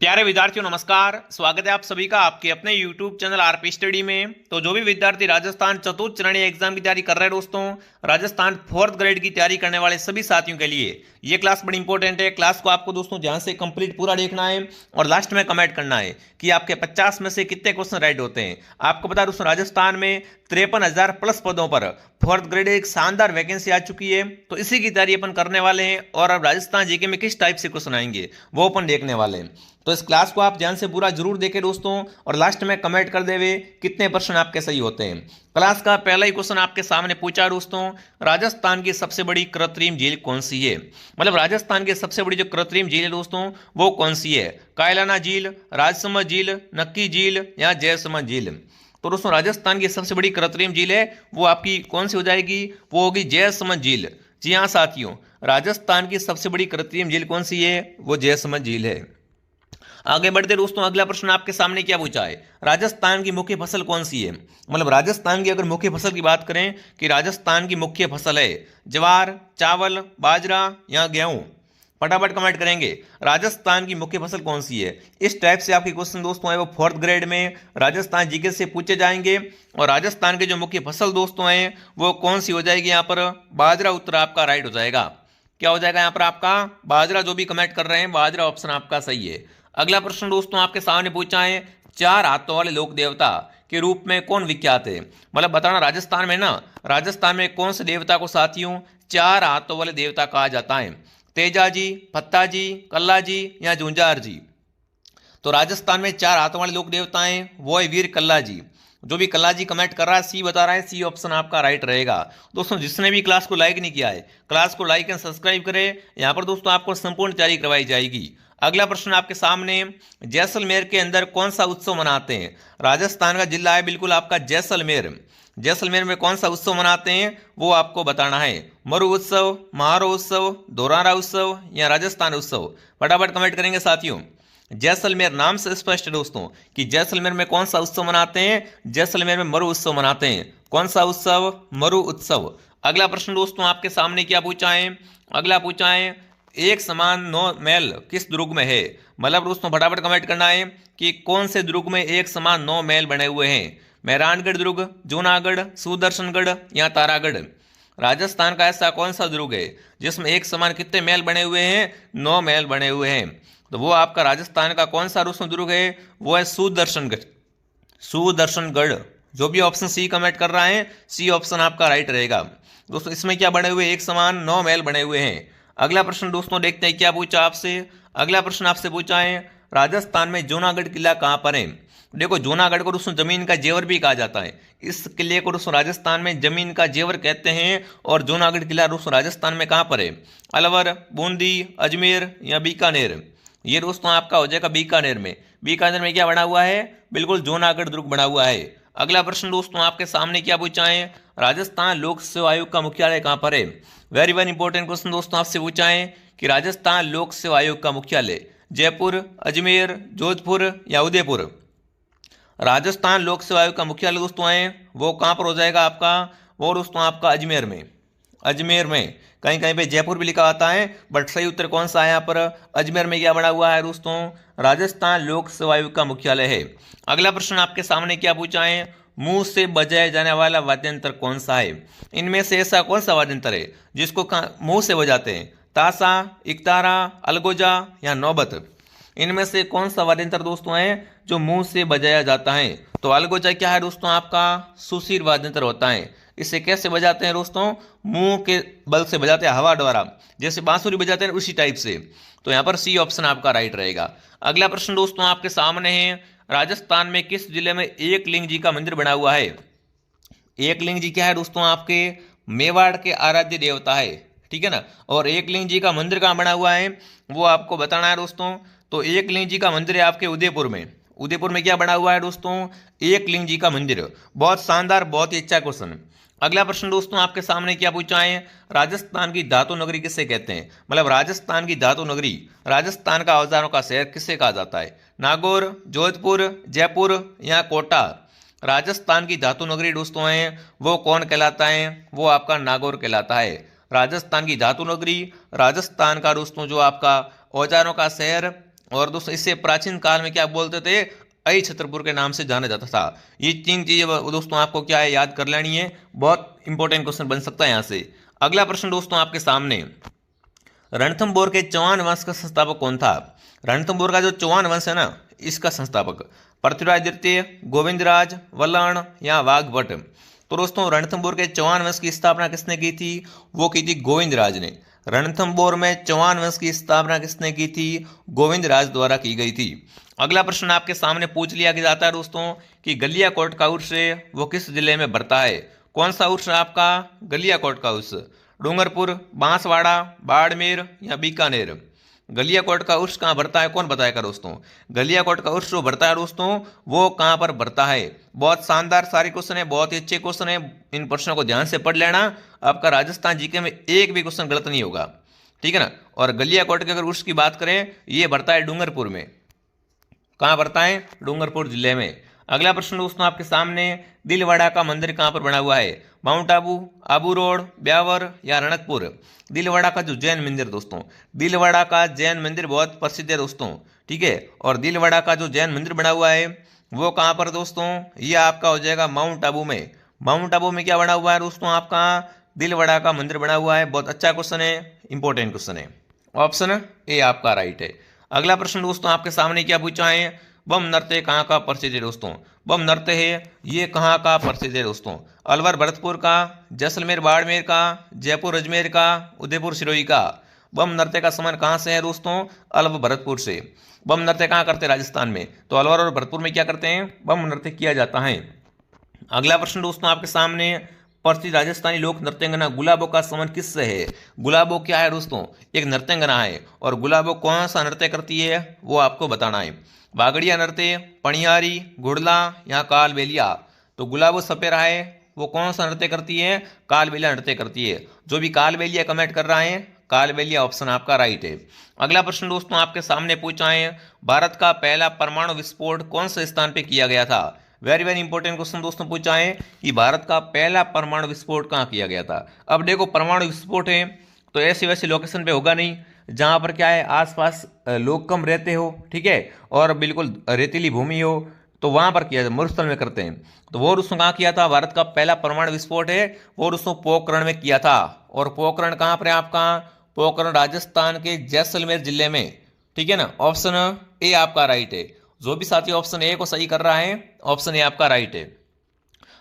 प्यारे विद्यार्थियों नमस्कार। स्वागत है आप सभी का आपके अपने YouTube चैनल आरपी स्टडी में। तो जो भी विद्यार्थी राजस्थान चतुर्थ श्रेणी एग्जाम की तैयारी कर रहे हैं दोस्तों, राजस्थान फोर्थ ग्रेड की तैयारी करने वाले सभी साथियों के लिए ये क्लास बड़ी इंपॉर्टेंट है। क्लास को आपको दोस्तों ध्यान से कंप्लीट पूरा देखना है और लास्ट में कमेंट करना है कि आपके 50 में से कितने क्वेश्चन राइट होते हैं। आपको पता है दोस्तों, राजस्थान में 53,000 प्लस पदों पर फोर्थ ग्रेड एक शानदार वैकेंसी आ चुकी है। तो इसी की तैयारी अपन करने वाले हैं और अब राजस्थान जीके में किस टाइप से क्वेश्चन आएंगे वो अपन देखने वाले हैं। तो इस क्लास को आप ध्यान से पूरा जरूर देखें दोस्तों और लास्ट में कमेंट कर देवे कितने प्रश्न आपके सही होते हैं। क्लास का पहला ही क्वेश्चन आपके सामने पूछा दोस्तों, राजस्थान की सबसे बड़ी कृत्रिम झील कौन सी है। मतलब राजस्थान की सबसे बड़ी जो कृत्रिम झील है दोस्तों वो कौन सी है। कायलाना झील, राजसमंद झील, नक्की झील या जयसमंद झील। तो दोस्तों राजस्थान की सबसे बड़ी कृत्रिम झील है वो आपकी कौन सी हो जाएगी, वो होगी जयसमंद झील। जी हाँ साथियों, राजस्थान की सबसे बड़ी कृत्रिम झील कौन सी है, वो जयसमंद झील है। आगे बढ़ते दोस्तों, अगला प्रश्न आपके सामने क्या पूछा है, राजस्थान की मुख्य फसल कौन सी है। मतलब राजस्थान की अगर मुख्य फसल की बात करें कि राजस्थान की मुख्य फसल है ज्वार, चावल, बाजरा या गेहूं। फटाफट कमेंट करेंगे राजस्थान की मुख्य फसल कौन सी है। इस टाइप से आपके क्वेश्चन दोस्तों है वो फोर्थ ग्रेड में राजस्थान जीके से पूछे जाएंगे। और राजस्थान के जो मुख्य फसल दोस्तों हैं वो कौन सी हो जाएगी, यहाँ पर बाजरा उत्तर आपका राइट हो जाएगा। क्या हो जाएगा यहाँ पर आपका बाजरा। जो भी कमेंट कर रहे हैं बाजरा ऑप्शन आपका सही है। अगला प्रश्न दोस्तों आपके सामने पूछा है, चार हाथों वाले लोक देवता के रूप में कौन विख्यात है। मतलब बताना राजस्थान में ना, राजस्थान में कौन से देवता को साथियों चार हाथों वाले देवता कहा जाता है। तेजा जी, फत्ता जी, कल्ला जी या झुंझार जी। तो राजस्थान में चार हाथों वाले लोक देवता हैं वो है वीर कल्ला जी। जो भी कल्ला जी कमेंट कर रहा है सी बता रहा है, सी ऑप्शन आपका राइट रहेगा। दोस्तों जिसने भी क्लास को लाइक नहीं किया है क्लास को लाइक एंड सब्सक्राइब करें। यहाँ पर दोस्तों आपको संपूर्ण तैयारी करवाई जाएगी। अगला प्रश्न आपके सामने, जैसलमेर के अंदर कौन सा उत्सव मनाते हैं। राजस्थान का जिला है बिल्कुल आपका जैसलमेर। जैसलमेर में कौन सा उत्सव मनाते हैं वो आपको बताना है। मरु उत्सव, महारो उत्सव, दोरारा उत्सव या राजस्थान उत्सव। फटाफट कमेंट करेंगे साथियों। जैसलमेर नाम से स्पष्ट है दोस्तों कि जैसलमेर में कौन सा उत्सव मनाते हैं। जैसलमेर में मरु उत्सव मनाते हैं। कौन सा उत्सव, मरु उत्सव। अगला प्रश्न दोस्तों आपके सामने क्या पूछा है, अगला पूछा है, एक समान 9 महल किस दुर्ग में है। मतलब दोस्तों फटाफट कमेंट करना है कि कौन से दुर्ग में एक समान 9 महल बने हुए हैं। मेहरानगढ़ दुर्ग, जूनागढ़, सुदर्शनगढ़ या तारागढ़। राजस्थान का ऐसा कौन सा दुर्ग है जिसमें एक समान कितने महल बने हुए हैं, 9 महल बने हुए हैं। तो वो आपका राजस्थान का कौन सा दुर्ग है, वो है सुदर्शनगढ़। सुदर्शनगढ़। जो भी ऑप्शन सी कमेंट कर रहा है सी ऑप्शन आपका राइट रहेगा। दोस्तों इसमें क्या बने हुए, एक समान 9 महल बने हुए हैं। अगला प्रश्न दोस्तों देखते हैं क्या पूछा आपसे। अगला प्रश्न आपसे पूछा है, राजस्थान में जूनागढ़ किला कहाँ पर है। देखो जूनागढ़ को दोस्तों जमीन का जेवर भी कहा जाता है। इस किले को दोस्तों राजस्थान में जमीन का जेवर कहते हैं। और जूनागढ़ किला दोस्तों राजस्थान में कहाँ पर है, अलवर, बूंदी, अजमेर या बीकानेर। ये दोस्तों आपका हो जाएगा बीकानेर में। बीकानेर में क्या बना हुआ है, बिल्कुल जूनागढ़ दुर्ग बना हुआ है। अगला प्रश्न दोस्तों आपके सामने क्या पूछा है, राजस्थान लोक सेवा आयोग का मुख्यालय कहाँ पर है। वेरी वेरी इंपॉर्टेंट क्वेश्चन दोस्तों आपसे पूछा है कि राजस्थान लोक सेवा आयोग का मुख्यालय जयपुर, अजमेर, जोधपुर या उदयपुर। राजस्थान लोक सेवा आयोग का मुख्यालय दोस्तों है वो कहाँ पर हो जाएगा आपका, वो दोस्तों आपका अजमेर में। अजमेर में, कहीं कहीं पे जयपुर भी लिखा आता है बट सही उत्तर कौन सा है यहाँ पर, अजमेर में क्या बना हुआ है दोस्तों, राजस्थान लोक सेवा आयोग का मुख्यालय है। अगला प्रश्न आपके सामने क्या पूछा है, मुंह से बजाया जाने वाला वाद्य यंत्र कौन सा है। इनमें से ऐसा कौन सा वाद्य यंत्र है जिसको मुंह से बजाते हैं, ताशा, इकतारा, अलगोजा या नौबत। इनमें से कौन सा वाद्य यंत्र दोस्तों है जो मुंह से बजाया जाता है। तो अलगोजा क्या है दोस्तों आपका सुशीर वाद्य यंत्र होता है। इसे कैसे बजाते हैं दोस्तों, मुंह के बल से बजाते हैं, हवा द्वारा, जैसे बांसुरी बजाते हैं उसी टाइप से। तो यहाँ पर सी ऑप्शन आपका राइट रहेगा। अगला प्रश्न दोस्तों आपके सामने है, राजस्थान में किस जिले में एकलिंग जी का मंदिर बना हुआ है। एकलिंग जी क्या है दोस्तों आपके मेवाड़ के आराध्य देवता है, ठीक है ना। और एकलिंग जी का मंदिर कहाँ बना हुआ है वो आपको बताना है दोस्तों। तो एकलिंग जी का मंदिर है आपके उदयपुर में। उदयपुर में क्या बना हुआ है दोस्तों, एकलिंग जी का मंदिर। बहुत शानदार, बहुत ही अच्छा क्वेश्चन। अगला प्रश्न दोस्तों आपके सामने क्या पूछा है, राजस्थान की धातु नगरी किसे कहते हैं। मतलब राजस्थान की धातु नगरी, राजस्थान का औजारों का शहर किसे कहा जाता है, नागौर, जोधपुर, जयपुर या कोटा। राजस्थान की धातु नगरी दोस्तों है वो कौन कहलाता है, वो आपका नागौर कहलाता है। राजस्थान की धातु नगरी, राजस्थान का दोस्तों जो आपका औजारों का शहर और दोस्तों इससे प्राचीन काल में क्या बोलते थे, अहि छतरपुर के नाम से जाना जाता था। ये 3 चीजें दोस्तों आपको क्या है, याद कर लेनी है, बहुत इंपॉर्टेंट क्वेश्चन बन सकता है यहाँ से। अगला प्रश्न दोस्तों आपके सामने, रणथंभौर के चौहान वंश का संस्थापक कौन था? रणथंभौर का जो चौहान वंश है ना, इसका संस्थापक पृथ्वीराज द्वितीय, गोविंदराज, वल्लण या वाघभट। तो दोस्तों रणथंभौर के चौहान वंश की स्थापना किसने की थी? वो की थी गोविंदराज ने। रणथंभौर में चौहान वंश की स्थापना किसने की थी? गोविंदराज द्वारा की गई थी। अगला प्रश्न आपके सामने पूछ लिया जाता है दोस्तों कि गलियाकोट का उर्स है वो किस जिले में बढ़ता है? कौन सा उर्स है आपका? गलियाकोट का उर्स। डूंगरपुर, बांसवाड़ा, बाड़मेर या बीकानेर। गलियाकोट का उर्स कहाँ बढ़ता है, कौन बताएगा दोस्तों? गलियाकोट का उर्स जो बढ़ता है दोस्तों, वो कहाँ पर बढ़ता है? बहुत शानदार सारे क्वेश्चन है, बहुत ही अच्छे क्वेश्चन है। इन प्रश्नों को ध्यान से पढ़ लेना, आपका राजस्थान जीके में एक भी क्वेश्चन गलत नहीं होगा, ठीक है ना। और गलियाकोट के अगर उर्स की बात करें, ये बढ़ता है डूंगरपुर में। कहाँ बढ़ता है? डूंगरपुर जिले में। अगला प्रश्न दोस्तों आपके सामने, दिलवाड़ा का मंदिर कहाँ पर बना हुआ है? माउंट आबू, आबू रोड, ब्यावर या रणकपुर। दिलवाड़ा का जो जैन मंदिर दोस्तों, दिलवाड़ा का जैन मंदिर बहुत प्रसिद्ध है दोस्तों, ठीक है। और दिलवाड़ा का जो जैन मंदिर बना हुआ है वो कहाँ पर दोस्तों? ये आपका हो जाएगा माउंट आबू में। माउंट आबू में क्या बना हुआ है दोस्तों? आपका दिलवाड़ा का मंदिर बना हुआ है। बहुत अच्छा क्वेश्चन है, इंपॉर्टेंट क्वेश्चन है। ऑप्शन ए आपका राइट है। अगला प्रश्न दोस्तों आपके सामने क्या पूछा है, बम नृत्य कहाँ का प्रसिद्ध है दोस्तों? बम नृत्य है ये कहाँ का प्रसिद्ध है दोस्तों? अलवर भरतपुर का, जैसलमेर बाड़मेर का, जयपुर अजमेर का, उदयपुर सिरोही का। बम नृत्य का संबंध कहाँ से है दोस्तों? अलवर भरतपुर से। बम नृत्य कहाँ करते हैं? राजस्थान में। तो अलवर और भरतपुर में क्या करते हैं? बम नृत्य किया जाता है। अगला प्रश्न दोस्तों आपके सामने, प्रसिद्ध राजस्थानी लोक नृत्यंगना गुलाबो का संबंध किससे है? गुलाबो क्या है दोस्तों? एक नृत्यंगना है। और गुलाबो कौन सा नृत्य करती है वो आपको बताना है। बागड़िया नृत्य, पणियारी, गुड़ला या कालबेलिया। तो गुलाबो सपेरा है, वो कौन सा नृत्य करती है? कालबेलिया नृत्य करती है। जो भी कालबेलिया कमेंट कर रहा है, कालबेलिया ऑप्शन आपका राइट है। अगला प्रश्न दोस्तों आपके सामने पूछा है, भारत का पहला परमाणु विस्फोट कौन से स्थान पे किया गया था? वेरी वेरी इंपॉर्टेंट क्वेश्चन दोस्तों पूछा है कि भारत का पहला परमाणु विस्फोट कहाँ किया गया था। अब देखो परमाणु विस्फोट है तो ऐसी वैसी लोकेशन पे होगा नहीं जहां पर क्या है आसपास लोग कम रहते हो, ठीक है, और बिल्कुल रेतीली भूमि हो, तो वहां पर किया जाए, मरुस्थल में करते हैं। तो वो दोस्तों कहाँ किया था? भारत का पहला परमाणु विस्फोट है वो दोस्तों पोखरण में किया था। और पोखरण कहाँ पर है आपका? पोखरण राजस्थान के जैसलमेर जिले में, ठीक है ना। ऑप्शन ए आपका राइट है। जो भी साथी ऑप्शन ए को सही कर रहा है, ऑप्शन ए आपका राइट है।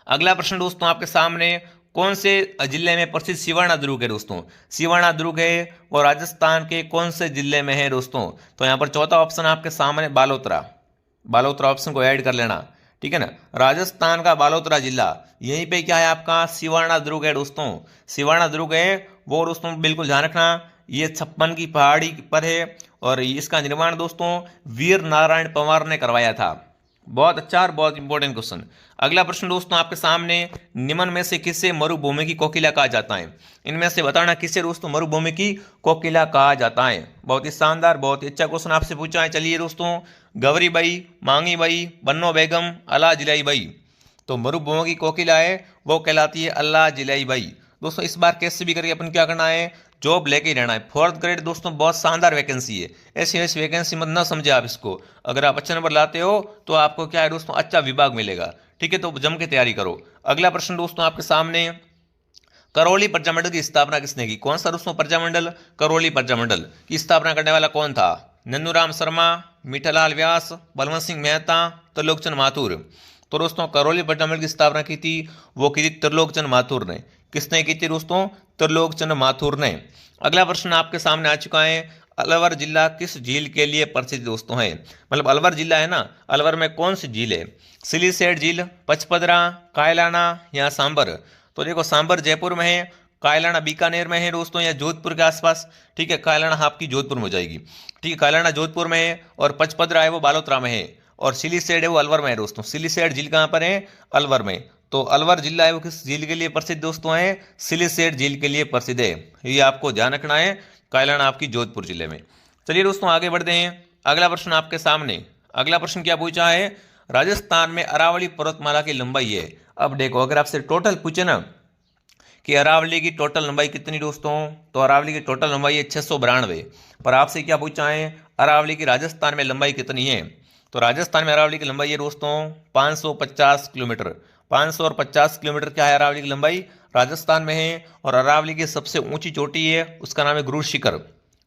अगला प्रश्न दोस्तों आपके सामने, कौन से जिले में प्रसिद्ध सिवाना दुर्ग है दोस्तों? सिवाना दुर्ग है वो राजस्थान के कौन से जिले में है दोस्तों? तो यहाँ पर चौथा ऑप्शन आपके सामने बालोतरा। बालोतरा ऑप्शन को ऐड कर लेना, ठीक है ना। राजस्थान का बालोतरा जिला, यहीं पे क्या है आपका? सिवाना दुर्ग है दोस्तों। सिवाना दुर्ग है वो दोस्तों बिल्कुल ध्यान रखना, ये 56 की पहाड़ी पर है। और इसका निर्माण दोस्तों वीर नारायण पंवार ने करवाया था। बहुत अच्छा और बहुत इंपॉर्टेंट क्वेश्चन। अगला प्रश्न दोस्तों आपके सामने, निम्न में से किसे मरुभूमि की कोकिला कहा जाता है? इनमें से बताना किसे दोस्तों मरुभूमि की कोकिला कहा जाता है। बहुत ही शानदार, बहुत ही अच्छा क्वेश्चन आपसे पूछा है। चलिए दोस्तों, गौरी बाई, मांगी बाई, बन्नो बेगम, अल्लाह जिलाई बाई। तो मरुभूमि की कोकिला है वो कहलाती है अल्लाह जिलाई बाई। दोस्तों इस बार कैसे भी करके अपन क्या करना है, जॉब लेके ही रहना है। 4th ग्रेड दोस्तों बहुत शानदार वैकेंसी है, ऐसी वैसी वैकेंसी मत ना समझे आप इसको। अगर आप अच्छे नंबर लाते हो तो आपको क्या है दोस्तों, अच्छा विभाग मिलेगा, ठीक है। तो जम के तैयारी करो। अगला प्रश्न दोस्तों आपके सामने, करौली प्रजामंडल की स्थापना किसने की? कौन सा दोस्तों प्रजामंडल? करौली प्रजामंडल की स्थापना करने वाला कौन था? नंदूराम शर्मा, मीठालाल व्यास, बलवंत सिंह मेहता, त्रिलोकचंद माथुर। तो दोस्तों करौली प्रजामंडल की स्थापना की थी वो की थी त्रिलोकचंद माथुर ने। किसने की थी दोस्तों? त्रिलोकचंद माथुर ने। अगला प्रश्न आपके सामने आ चुका है, अलवर जिला किस झील के लिए प्रसिद्ध दोस्तों है? मतलब अलवर जिला है ना, अलवर में कौन सी झील है? सिलीसेट झील, पचपदरा, कायलाना या सांबर। तो देखो सांबर जयपुर में है, कायलाना बीकानेर में है दोस्तों, या जोधपुर के आसपास, ठीक है। कायलाना आपकी जोधपुर में हो जाएगी, ठीक है। कायलाना जोधपुर में है और पचपदरा है वो बालोतरा में है, और सिलीसेट है वो अलवर में है दोस्तों। सिलीसेट झील कहाँ पर है? अलवर में। तो अलवर जिला है वो किस झील के लिए प्रसिद्ध दोस्तों है? सिलीसेट झील के लिए प्रसिद्ध है। ये आपको ध्यान रखना है, कायलाना आपकी जोधपुर जिले में। चलिए दोस्तों आगे बढ़ते हैं। अगला प्रश्न आपके सामने, अगला प्रश्न क्या पूछा है? राजस्थान में अरावली पर्वतमाला की लंबाई है। अब देखो अगर आपसे टोटल पूछे ना कि अरावली की टोटल लंबाई कितनी दोस्तों, तो अरावली की टोटल लंबाई है 692। पर आपसे क्या पूछा है? अरावली की राजस्थान में लंबाई कितनी है? तो राजस्थान में अरावली की लंबाई है दोस्तों 550 किलोमीटर। 500 और 50 किलोमीटर क्या है अरावली की लंबाई, राजस्थान में है। और अरावली की सबसे ऊंची चोटी है, उसका नाम है गुरु शिखर।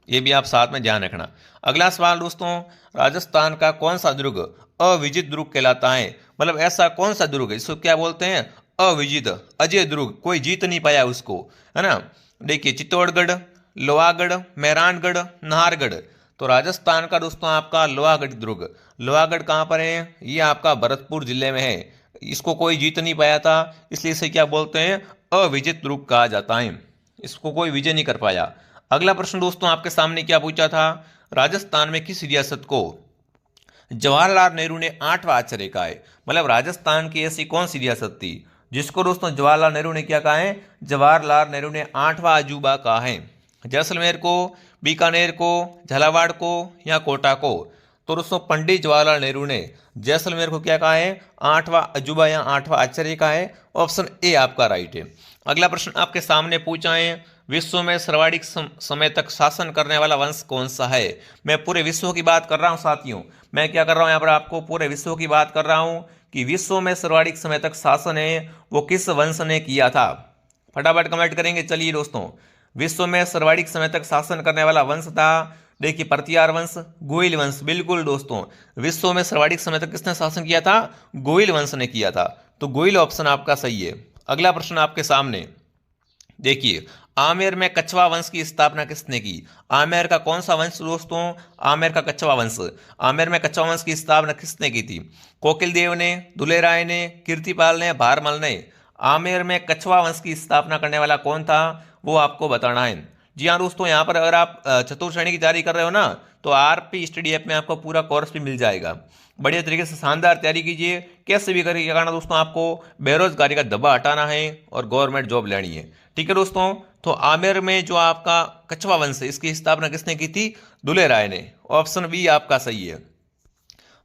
ये भी आप साथ में ध्यान रखना। अगला सवाल दोस्तों, राजस्थान का कौन सा दुर्ग अविजित दुर्ग कहलाता है? मतलब ऐसा कौन सा दुर्ग है इसको क्या बोलते हैं? अविजित, अजय दुर्ग, कोई जीत नहीं पाया उसको, है ना। देखिए, चित्तौड़गढ़, लोहागढ़, मेहरानगढ़, नाहरगढ़। तो राजस्थान का दोस्तों आपका लोहागढ़ दुर्ग। लोहागढ़ कहाँ पर है? ये आपका भरतपुर जिले में है। इसको कोई जीत नहीं पाया था, इसलिए इसे क्या बोलते हैं? अविजित दुर्ग कहा जाता है। इसको कोई विजय नहीं कर पाया। अगला प्रश्न दोस्तों आपके सामने क्या पूछा था, राजस्थान में किस रियासत को जवाहरलाल नेहरू ने 8वां आश्चर्य कहा है? मतलब राजस्थान की ऐसी कौन सी रियासत थी जिसको दोस्तों जवाहरलाल नेहरू ने क्या कहा है? जवाहरलाल नेहरू ने 8वां अजूबा कहा है। जैसलमेर को, बीकानेर को, झालावाड़ को या कोटा को? तो दोस्तों पंडित जवाहरलाल नेहरू ने जैसलमेर को क्या कहा है? 8वां अजूबा या 8वां आश्चर्य कहा है। ऑप्शन ए आपका राइट है। अगला प्रश्न आपके सामने पूछा है, विश्व में सर्वाधिक समय तक शासन करने वाला वंश कौन सा है? मैं पूरे विश्व की बात कर रहा हूं साथियों। मैं क्या कर रहा हूं यहाँ पर, आपको पूरे विश्व की बात कर रहा हूं कि विश्व में सर्वाधिक समय तक शासन है वो किस वंश ने किया था? फटाफट कमेंट करेंगे। चलिए दोस्तों, विश्व में सर्वाधिक समय तक शासन करने वाला वंश था, देखिए, परतियार वंश, गोइल वंश। बिल्कुल दोस्तों, विश्व में सर्वाधिक समय तक किसने शासन किया था? गोइल वंश ने किया था। तो गोइल ऑप्शन आपका सही है। अगला प्रश्न आपके सामने देखिए, आमेर में कछवा वंश की स्थापना किसने की? आमेर का कौन सा वंश दोस्तों? आमेर का कछवा वंश। आमेर में कछवा वंश की स्थापना किसने की थी? कोकिल देव ने, दुले राय ने, कीर्तिपाल ने, भारमल ने? आमेर में कछवा वंश की स्थापना करने वाला कौन था वो आपको बताना है। जी हाँ दोस्तों, यहाँ पर अगर आप चतुर्थ श्रेणी की तैयारी कर रहे हो ना, तो आरपी स्टडी ऐप में आपको पूरा कोर्स भी मिल जाएगा। बढ़िया तरीके से शानदार तैयारी कीजिए। कैसे भी करिए, क्या करना दोस्तों, आपको बेरोजगारी का दबाव हटाना है और गवर्नमेंट जॉब लेनी है। ठीक है दोस्तों, तो आमेर में जो आपका कछवा वंश है इसकी स्थापना किसने की थी? दुले राय ने। ऑप्शन बी आपका सही है।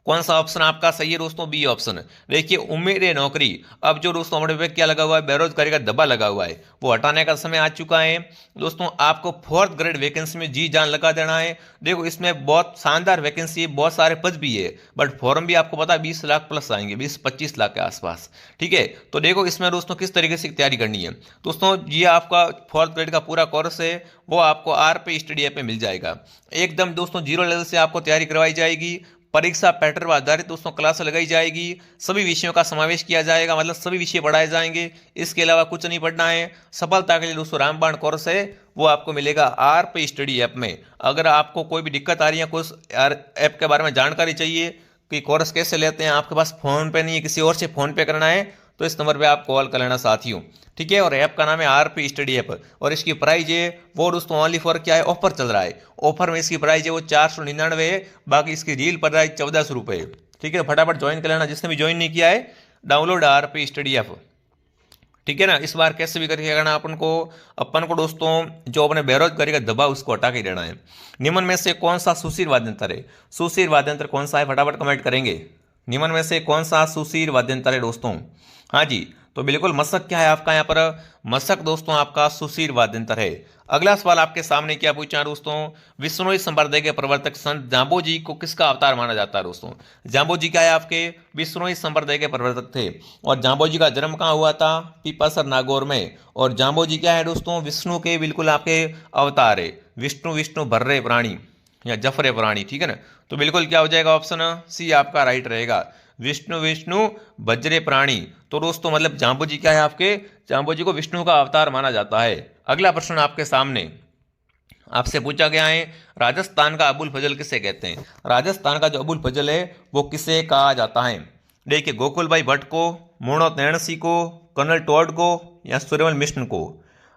कौन सा ऑप्शन आपका सही है दोस्तों? B option. देखिए, उम्मीद है नौकरी, अब जो दोस्तों हमारे पे क्या लगा हुआ है, बेरोजगारी का दबा लगा हुआ है, वो हटाने का समय आ चुका है। दोस्तों आपको 4th ग्रेड वैकेंसी में जी जान लगा देना है। देखो, इसमें बहुत शानदार वैकेंसी है, बहुत सारे पद भी है, बट फॉर्म भी आपको पता है 20 लाख प्लस आएंगे, 20-25 लाख के आसपास। ठीक है, तो देखो इसमें दोस्तों किस तरीके से तैयारी करनी है। दोस्तों ये आपका 4th ग्रेड का पूरा कोर्स है, वो आपको आरपी स्टडी ऐप में मिल जाएगा। एकदम दोस्तों 0 लेवल से आपको तैयारी करवाई जाएगी। परीक्षा पैटर्न आधारित दोस्तों क्लास लगाई जाएगी। सभी विषयों का समावेश किया जाएगा, मतलब सभी विषय पढ़ाए जाएंगे। इसके अलावा कुछ नहीं पढ़ना है। सफलता के लिए दोस्तों रामबाण कोर्स है, वो आपको मिलेगा आरपी स्टडी ऐप में। अगर आपको कोई भी दिक्कत आ रही है, कुछ ऐप के बारे में जानकारी चाहिए कि कोर्स कैसे लेते हैं, आपके पास फोन पे नहीं है, किसी और से फोन पे करना है, तो इस नंबर पे आप कॉल कर लेना साथियों। ठीक है, और ऐप का नाम है आरपी स्टडी ऐप, और इसकी प्राइस है वो दोस्तों ओनली फॉर क्या है, ऑफर चल रहा है। ऑफर में इसकी प्राइस है वो 499 है, बाकी इसकी रील प्राइस 1400 रुपये। ठीक है, फटाफट ज्वाइन कर लेना जिसने भी ज्वाइन नहीं किया है। Download RP study app. ठीक है ना, इस बार कैसे भी करके करना अपन को दोस्तों जो अपने बेरोजगारी का दबाव उसको हटा के देना है। निम्न में से कौन सा सुशील वाद्यंत्र है? सुशील वाद्यंत्र कौन सा है, फटाफट कमेंट करेंगे। निम्न में से कौन सा सुशील वाद्यंत्र है दोस्तों? हाँ जी, तो बिल्कुल मशक क्या है आपका यहाँ पर, मशक दोस्तों आपका सुशील वाद्यंत्र है। अगला सवाल आपके सामने क्या पूछा दोस्तों, विश्नोई संप्रदाय के प्रवर्तक संत जाम्बोजी को किसका अवतार माना जाता है दोस्तों? जाम्बोजी क्या है आपके, विश्नोई संप्रदाय के प्रवर्तक थे। और जाम्बोजी का जन्म कहाँ हुआ था? पीपासर नागौर में। और जाम्बोजी क्या है दोस्तों? विष्णु के बिल्कुल आपके अवतार है। विष्णु विष्णु भर्रे प्राणी या जफरे प्राणी। ठीक है ना, तो बिल्कुल क्या हो जाएगा, ऑप्शन सी आपका राइट रहेगा, विष्णु विष्णु वज्रे प्राणी। तो दोस्तों मतलब जाम्बोजी क्या है आपके, जाम्बोजी को विष्णु का अवतार माना जाता है। अगला प्रश्न आपके सामने आपसे पूछा गया है, राजस्थान का अबुल फजल किसे कहते हैं? राजस्थान का जो अबुल फजल है वो किसे कहा जाता है? देखिए, गोकुल भाई भट्ट को, मोहम्मद नैणसी को, कर्नल टॉड को या सूर्यमल मिश्र को?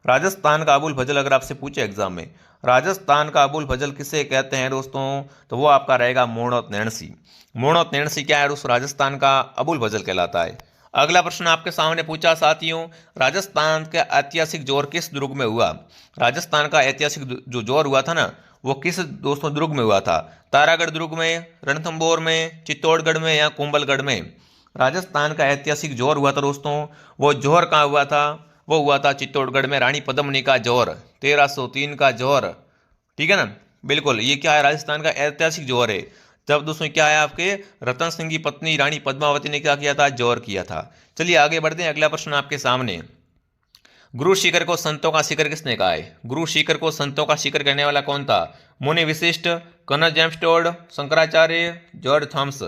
राजस्थान का अबुल फजल अगर आपसे पूछे एग्जाम में, राजस्थान का अबुल फजल किसे कहते हैं दोस्तों, तो वो आपका रहेगा मोहम्मद नैणसी। मोहम्मद नैणसी क्या है दोस्तों, राजस्थान का अबुल फजल कहलाता है। अगला प्रश्न आपके सामने पूछा साथियों, राजस्थान का ऐतिहासिक जोर किस दुर्ग में हुआ? राजस्थान का ऐतिहासिक जो जोर हुआ था ना, वो किस दोस्तों दुर्ग में हुआ था? तारागढ़ दुर्ग में, रणथंभौर में, चित्तौड़गढ़ में या कुंभलगढ़ में? राजस्थान का ऐतिहासिक जोर हुआ था दोस्तों, वो जोर कहाँ हुआ था? वो हुआ था चित्तौड़गढ़ में, रानी पद्मिनी का जोर, 1303 का जोर। ठीक है ना, बिल्कुल, ये क्या है, राजस्थान का ऐतिहासिक जौहर है। जब दोस्तों क्या है, आपके रतन सिंह की पत्नी रानी पद्मावती ने क्या किया था, जौहर किया था। चलिए आगे बढ़ते हैं, अगला प्रश्न आपके सामने। गुरु शिखर को संतों का शिखर किसने कहा है? गुरु शिखर को संतों का शिखर कहने वाला कौन था? Muni Vishisht, Colonel James Tod, Shankaracharya, George Thomas.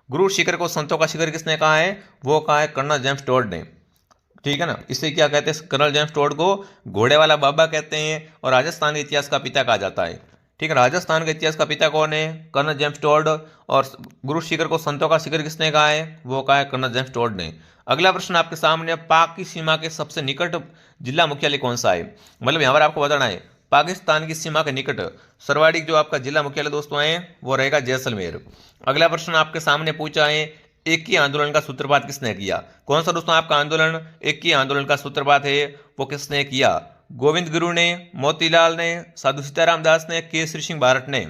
Guru Shikhar को संतों का शिखर किसने कहा है? वो कहा है कर्नल जेम्स टोड ने। ठीक है ना, इसे क्या कहते हैं, कर्नल जेम्स टोड को घोड़े वाला बाबा कहते हैं और राजस्थान के इतिहास का पिता कहा जाता है। ठीक है, राजस्थान के इतिहास का पिता कौन है? Colonel James Tod. और गुरु शिखर को संतों का शिखर किसने कहा है? वो कहा है कर्नल जेम्स टोड ने। अगला प्रश्न आपके सामने, पाक की सीमा के सबसे निकट जिला मुख्यालय कौन सा है? मतलब यहाँ पर आपको बताना है पाकिस्तान की सीमा के निकट सर्वाधिक जो आपका जिला मुख्यालय दोस्तों है वो रहेगा जैसलमेर। अगला प्रश्न आपके सामने पूछा है, एक ही आंदोलन का सूत्रपात किसने किया? कौन सा दोस्तों आपका आंदोलन, एक ही आंदोलन का सूत्रपात है, वो किसने किया? गोविंद गुरु ने, मोतीलाल ने, साधु सीताराम दास ने, केसरी सिंह भारत ने।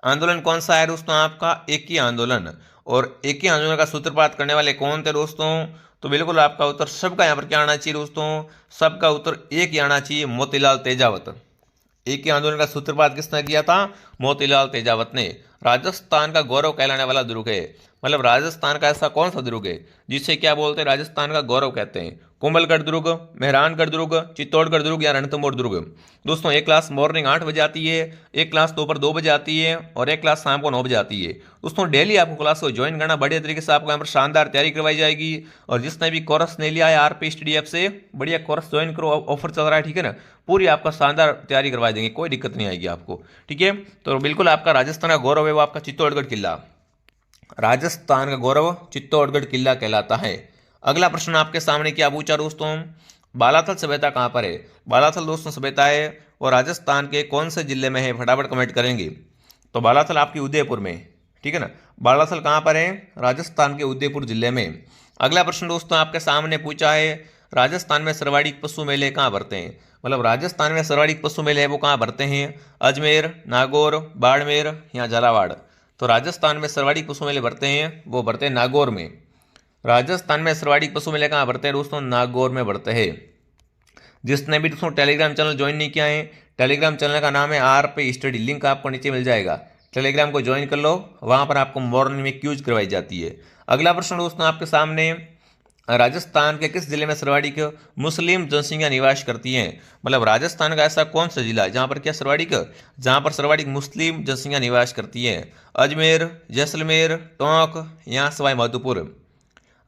आंदोलन कौन सा है दोस्तों आपका? एक ही आंदोलन। और एक ही आंदोलन का सूत्रपात करने वाले कौन थे दोस्तों? तो बिल्कुल आपका उत्तर सबका यहाँ पर क्या आना चाहिए दोस्तों? सबका उत्तर एक ही आना चाहिए, मोतीलाल तेजावत। एक ही आंदोलन का सूत्रपात किसने किया था? मोतीलाल तेजावत ने। राजस्थान का गौरव कहलाने वाला दुर्ग है, मतलब राजस्थान का ऐसा कौन सा दुर्ग है जिसे क्या बोलते हैं, राजस्थान का गौरव कहते हैं? कुंभलगढ़ दुर्ग, मेहरानगढ़ दुर्ग, चित्तौड़गढ़ दुर्ग या रणथंभौर दुर्ग। दोस्तों एक क्लास मॉर्निंग 8 बजे आती है, एक क्लास दोपहर 2 बजे आती है और एक क्लास शाम को 9 बजे आती है। दोस्तों डेली आपको क्लास को ज्वाइन करना, बढ़िया तरीके से आपको यहाँ पर शानदार तैयारी करवाई जाएगी। और जिसने भी कोर्स नहीं लिया है आरपी स्टडी ऐप से, बढ़िया कोर्स ज्वाइन करो, ऑफर चल रहा है। ठीक है ना, पूरी आपका शानदार तैयारी करवा देंगे, कोई दिक्कत नहीं आएगी आपको। ठीक है, तो बिल्कुल आपका राजस्थान का गौरव है वो आपका चित्तौड़गढ़ किला। राजस्थान का गौरव चित्तौड़गढ़ किला कहलाता है। अगला प्रश्न आपके सामने क्या पूछा दोस्तों, बालाथल सभ्यता कहाँ पर है? बालाथल दोस्तों सभ्यता है और राजस्थान के कौन से जिले में है? फटाफट कमेंट करेंगे। तो बालाथल आपकी उदयपुर में। ठीक है ना, बालाथल कहाँ पर है? राजस्थान के उदयपुर जिले में। अगला प्रश्न दोस्तों आपके सामने पूछा है, राजस्थान में सर्वाधिक पशु मेले कहाँ भरते हैं? मतलब राजस्थान में सर्वाधिक पशु मेले है वो कहाँ भरते हैं? अजमेर, नागौर, बाड़मेर या झालावाड़। तो राजस्थान में सर्वाधिक पशु मेले भरते हैं वो भरते हैं नागौर में। राजस्थान में सर्वाधिक पशु मेले कहाँ भरते हैं दोस्तों? नागौर में भरते हैं। जिसने भी दोस्तों टेलीग्राम चैनल ज्वाइन नहीं किया है, टेलीग्राम चैनल का नाम है आरपी स्टडी, लिंक आपको नीचे मिल जाएगा, टेलीग्राम को ज्वाइन कर लो, वहाँ पर आपको मॉर्निंग में क्यूज करवाई जाती है। अगला प्रश्न दोस्तों आपके सामने, राजस्थान के किस जिले में सर्वाधिक मुस्लिम जनसंख्या निवास करती है? मतलब राजस्थान का ऐसा कौन सा जिला है जहाँ पर क्या सर्वाधिक, जहाँ पर सर्वाधिक मुस्लिम जनसंख्या निवास करती है? अजमेर, जैसलमेर, टोंक या सवाई माधोपुर।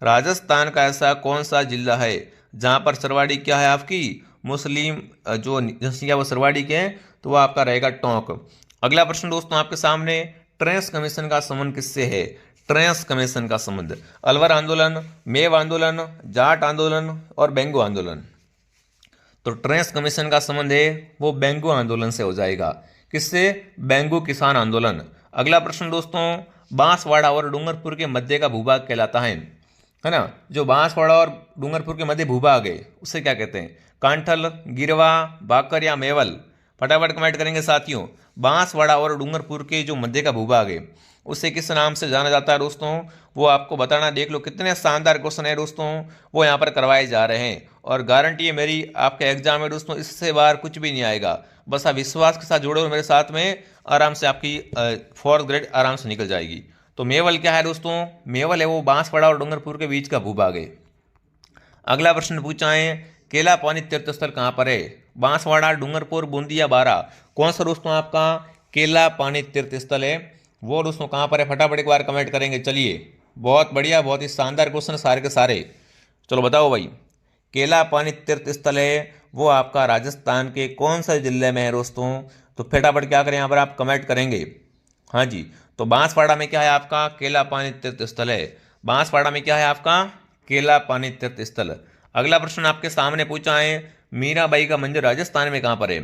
राजस्थान का ऐसा कौन सा जिला है जहाँ पर सर्वाधिक क्या है आपकी मुस्लिम जो जनसंख्या वो सर्वाधिक है? तो वो आपका रहेगा टोंक। अगला प्रश्न दोस्तों आपके सामने, ट्रेंस कमीशन का संबंध किससे है? ट्रेंस कमीशन का संबंध अलवर आंदोलन, मेव आंदोलन, जाट आंदोलन और बेंगो आंदोलन। तो ट्रेंस कमीशन का संबंध है वो बेंगो आंदोलन से हो जाएगा। किससे? बेंगो किसान आंदोलन। अगला प्रश्न दोस्तों, बांसवाड़ा और डूंगरपुर के मध्य का भूभाग कहलाता है ना? जो बांसवाड़ा और डूंगरपुर के मध्य भूभाग है उसे क्या कहते हैं? कांठल, गिरवा, बाकर या मेवल। फटाफट कमेंट करेंगे साथियों। बांसवाड़ा और डूंगरपुर के जो मध्य का भूभाग है उसे किस नाम से जाना जाता है दोस्तों? वो आपको बताना, देख लो कितने शानदार क्वेश्चन है दोस्तों, वो यहाँ पर करवाए जा रहे हैं। और गारंटी है मेरी, आपका एग्जाम है दोस्तों, इससे बाहर कुछ भी नहीं आएगा। बस आप विश्वास के साथ जुड़े हो मेरे साथ में, आराम से आपकी 4th ग्रेड आराम से निकल जाएगी। तो मेवल क्या है दोस्तों? मेवल है वो बांसवाड़ा और डूंगरपुर के बीच का भूभाग है। अगला प्रश्न पूछा है, केला पानी तीर्थ स्थल कहाँ पर है? बांसवाड़ा, डूंगरपुर, बूंदी या बारा। कौन सा दोस्तों आपका केला पानी तीर्थ स्थल है वो दोस्तों कहाँ पर है? फटाफट एक बार कमेंट करेंगे। चलिए बहुत बढ़िया, बहुत ही शानदार क्वेश्चन सारे के सारे। चलो बताओ भाई, केला पानी तीर्थ स्थल है वो आपका राजस्थान के कौन सा जिले में है दोस्तों? तो फटाफट क्या करें यहाँ पर आप कमेंट करेंगे। हाँ जी, तो बांसवाड़ा में क्या है आपका? केला पानी तीर्थ स्थल है। बांसवाड़ा में क्या है आपका? केला पानी तीर्थ स्थल। अगला प्रश्न आपके सामने पूछा है, मीराबाई का मंदिर राजस्थान में कहाँ पर है?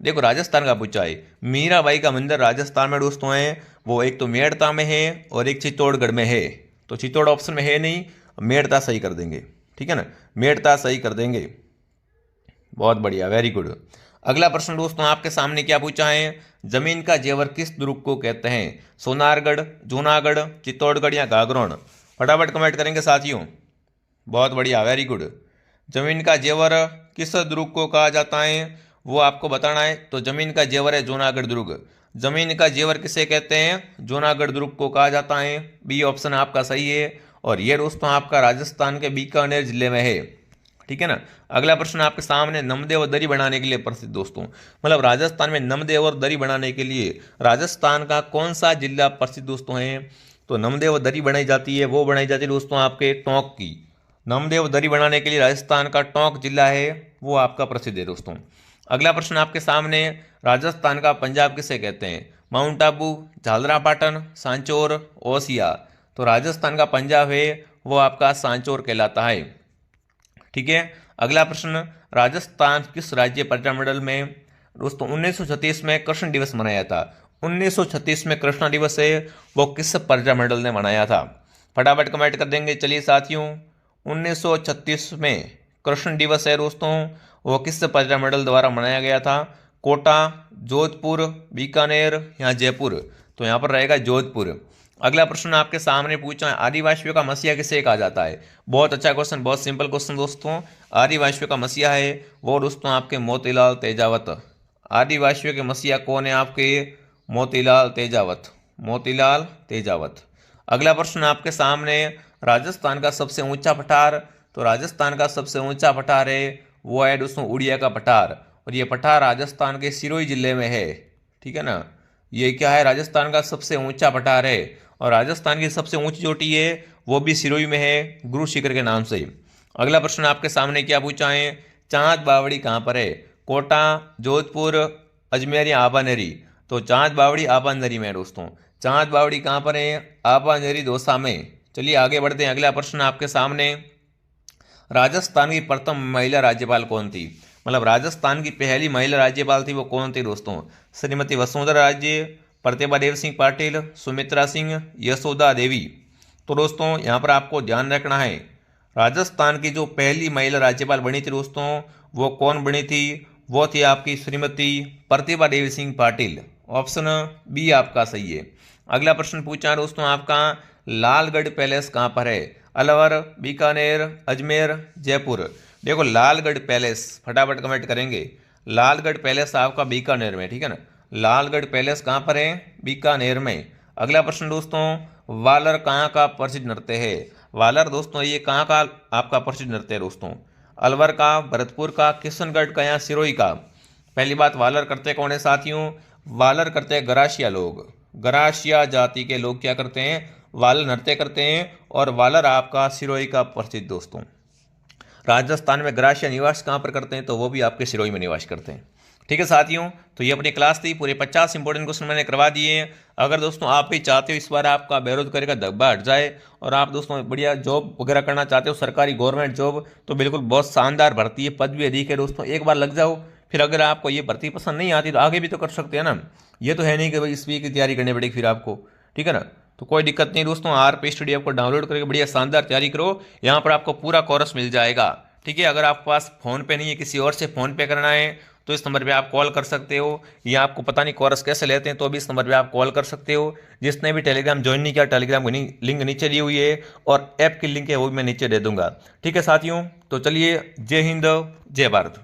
देखो राजस्थान का पूछा है, मीराबाई का मंदिर राजस्थान में दोस्तों है वो एक तो मेड़ता में है और एक चित्तौड़गढ़ में है। तो चित्तौड़ ऑप्शन में है नहीं, मेड़ता सही कर देंगे। ठीक है ना, मेड़ता सही कर देंगे। बहुत बढ़िया, वेरी गुड। अगला प्रश्न दोस्तों आपके सामने क्या पूछा है, जमीन का जेवर किस दुर्ग को कहते हैं? सोनारगढ़, जूनागढ़, चित्तौड़गढ़ या गागरोन। फटाफट कमेंट करेंगे साथियों। बहुत बढ़िया, वेरी गुड। जमीन का जेवर किस दुर्ग को कहा जाता है? वो आपको बताना है। तो जमीन का जेवर है जूनागढ़ दुर्ग। जमीन का जेवर किसे कहते हैं? जूनागढ़ दुर्ग को कहा जाता है। बी ऑप्शन आपका सही है। और ये दोस्तों आपका राजस्थान के बीकानेर जिले में है। ठीक है ना। अगला प्रश्न आपके सामने, नमदे और दरी बनाने के लिए प्रसिद्ध दोस्तों, मतलब राजस्थान में नमदे और दरी बनाने के लिए राजस्थान का कौन सा जिला प्रसिद्ध दोस्तों है? तो नमदे और दरी बनाई जाती है, वो बनाई जाती है दोस्तों आपके टोंक की। नमदे और दरी बनाने के लिए राजस्थान का टोंक जिला है, वो आपका प्रसिद्ध है दोस्तों। अगला प्रश्न आपके सामने, राजस्थान का पंजाब किसे कहते हैं? माउंट आबू, झालरापाटन, सांचौर, ओसिया। तो राजस्थान का पंजाब है वो आपका सांचौर कहलाता है। ठीक है। अगला प्रश्न, राजस्थान किस राज्य पर्यामंडल में दोस्तों 1936 में कृष्ण दिवस मनाया था? 1936 में कृष्ण दिवस है वो किस पर्यामंडल ने मनाया था? फटाफट कमेंट कर देंगे। चलिए साथियों, 1936 में कृष्ण दिवस है दोस्तों, वो किस पर्यामंडल द्वारा मनाया गया था? कोटा, जोधपुर, बीकानेर या जयपुर? तो यहाँ पर रहेगा जोधपुर। अगला प्रश्न आपके सामने पूछा है, आदिवासियों का मसीहा किसे कहा जाता है? बहुत अच्छा क्वेश्चन, बहुत सिंपल क्वेश्चन दोस्तों। आदिवासियों का मसीहा है वो दोस्तों आपके मोतीलाल तेजावत। आदिवासियों के मसीहा कौन है आपके? मोतीलाल तेजावत। मोतीलाल तेजावत। अगला प्रश्न आपके सामने, राजस्थान का सबसे ऊंचा पठार। तो राजस्थान का सबसे ऊंचा पठार है वो है दोस्तों उड़िया का पठार। और ये पठार राजस्थान के सिरोही जिले में है। ठीक है ना। ये क्या है? राजस्थान का सबसे ऊंचा पठार है। और राजस्थान की सबसे ऊंची चोटी है वो भी सिरोही में है, गुरु शिखर के नाम से। अगला प्रश्न आपके सामने क्या पूछा है? चांद बावड़ी कहाँ पर है? कोटा, जोधपुर, अजमेर या आबानेरी? तो चांद बावड़ी आबानेरी में है दोस्तों। चांद बावड़ी कहाँ पर है? आबानेरी दौसा में। चलिए आगे बढ़ते हैं। अगला प्रश्न आपके सामने, राजस्थान की प्रथम महिला राज्यपाल कौन थी? मतलब राजस्थान की पहली महिला राज्यपाल थी वो कौन थी दोस्तों? श्रीमती वसुंधरा राजे, प्रतिभा देव सिंह पाटिल, सुमित्रा सिंह, यशोदा देवी। तो दोस्तों यहाँ पर आपको ध्यान रखना है, राजस्थान की जो पहली महिला राज्यपाल बनी थी दोस्तों वो कौन बनी थी? वो थी आपकी श्रीमती प्रतिभा देवी सिंह पाटिल। ऑप्शन बी आपका सही है। अगला प्रश्न पूछा है दोस्तों आपका, लालगढ़ पैलेस कहाँ पर है? अलवर, बीकानेर, अजमेर, जयपुर? देखो लालगढ़ पैलेस, फटाफट कमेंट करेंगे। लालगढ़ पैलेस आपका बीकानेर में। ठीक है ना। लालगढ़ पैलेस कहाँ पर है? बीकानेर में। अगला प्रश्न दोस्तों, वालर कहाँ का प्रसिद्ध नृत्य है? वालर दोस्तों ये कहाँ का आपका प्रसिद्ध नृत्य है दोस्तों? अलवर का, भरतपुर का, किशनगढ़ का या सिरोही का? पहली बात, वालर करते कौन है साथियों? वालर करते हैं गरासिया लोग। गरासिया जाति के लोग क्या करते हैं? वालर नृत्य करते हैं। और वालर आपका सिरोही का प्रसिद्ध दोस्तों। राजस्थान में गरासिया निवास कहाँ पर करते हैं? तो वो भी आपके सिरोही में निवास करते हैं। ठीक है साथियों, तो ये अपनी क्लास थी, पूरे 50 इंपॉर्टेंट क्वेश्चन मैंने करवा दिए हैं। अगर दोस्तों आप भी चाहते हो इस बार आपका बेरोजगारी का धब्बा हट जाए और आप दोस्तों बढ़िया जॉब वगैरह करना चाहते हो, सरकारी गवर्नमेंट जॉब, तो बिल्कुल बहुत शानदार भर्ती है, पद भी अधिक है दोस्तों, एक बार लग जाओ। फिर अगर आपको ये भर्ती पसंद नहीं आती तो आगे भी तो कर सकते हैं ना। ये तो है नहीं कि भाई इस वीक की तैयारी करनी पड़ेगी फिर आपको। ठीक है ना। तो कोई दिक्कत नहीं दोस्तों, आरपी स्टडी आपको डाउनलोड करके बढ़िया शानदार तैयारी करो, यहाँ पर आपको पूरा कोर्स मिल जाएगा। ठीक है। अगर आपके पास फ़ोन पे नहीं है, किसी और से फ़ोन पे करना है, तो इस नंबर पे आप कॉल कर सकते हो, या आपको पता नहीं कोर्स कैसे लेते हैं तो भी इस नंबर पे आप कॉल कर सकते हो। जिसने भी टेलीग्राम ज्वाइन नहीं किया, टेलीग्राम की लिंक नीचे दी हुई है और ऐप की लिंक है वो भी मैं नीचे दे दूंगा। ठीक है साथियों, तो चलिए, जय हिंद, जय भारत।